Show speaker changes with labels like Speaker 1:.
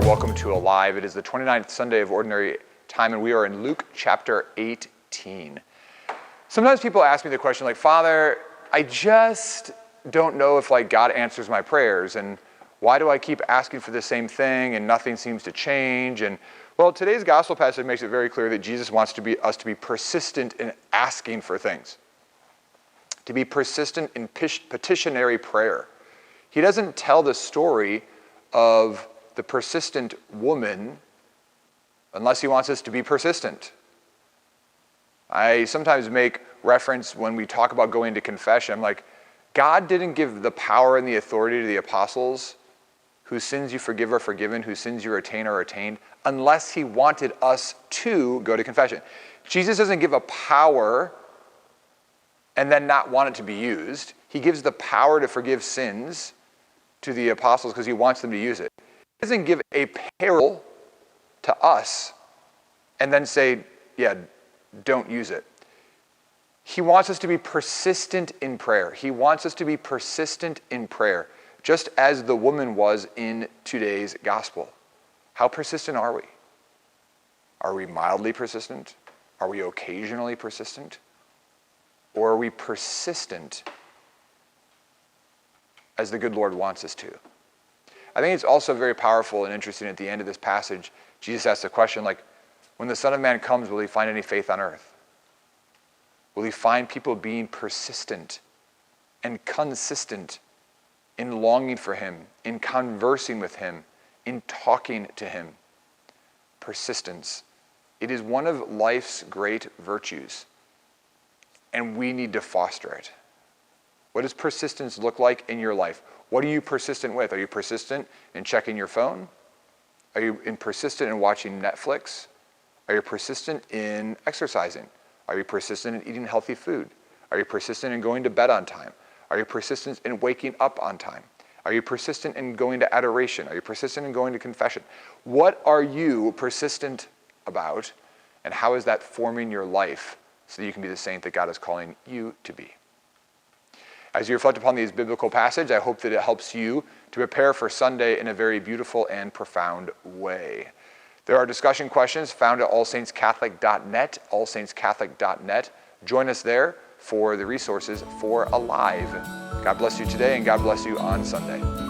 Speaker 1: Welcome to Alive. It is the 29th Sunday of Ordinary Time, and we are in Luke chapter 18. Sometimes people ask me the question, like, Father, I just don't know if God answers my prayers, and why do I keep asking for the same thing and nothing seems to change? And well, today's gospel passage makes it very clear that Jesus wants us to be persistent in asking for things, to be persistent in petitionary prayer. He doesn't tell the story of the persistent woman unless he wants us to be persistent. I sometimes make reference when we talk about going to confession. I'm like, God didn't give the power and the authority to the apostles. Whose sins you forgive are forgiven, whose sins you retain are retained, unless he wanted us to go to confession. Jesus doesn't give a power and then not want it to be used. He gives the power to forgive sins to the apostles because he wants them to use it. He doesn't give a parable to us and then say, yeah, don't use it. He wants us to be persistent in prayer. He wants us to be persistent in prayer, just as the woman was in today's gospel. How persistent are we? Are we mildly persistent? Are we occasionally persistent? Or are we persistent as the good Lord wants us to? I think it's also very powerful and interesting at the end of this passage. Jesus asks a question like, when the Son of Man comes, will he find any faith on earth? Will he find people being persistent and consistent in longing for him, in conversing with him, in talking to him? Persistence. It is one of life's great virtues, and we need to foster it. What does persistence look like in your life? What are you persistent with? Are you persistent in checking your phone? Are you persistent in watching Netflix? Are you persistent in exercising? Are you persistent in eating healthy food? Are you persistent in going to bed on time? Are you persistent in waking up on time? Are you persistent in going to adoration? Are you persistent in going to confession? What are you persistent about, and how is that forming your life so that you can be the saint that God is calling you to be? As you reflect upon these biblical passages, I hope that it helps you to prepare for Sunday in a very beautiful and profound way. There are discussion questions found at allsaintscatholic.net, allsaintscatholic.net. Join us there for the resources for Alive. God bless you today, and God bless you on Sunday.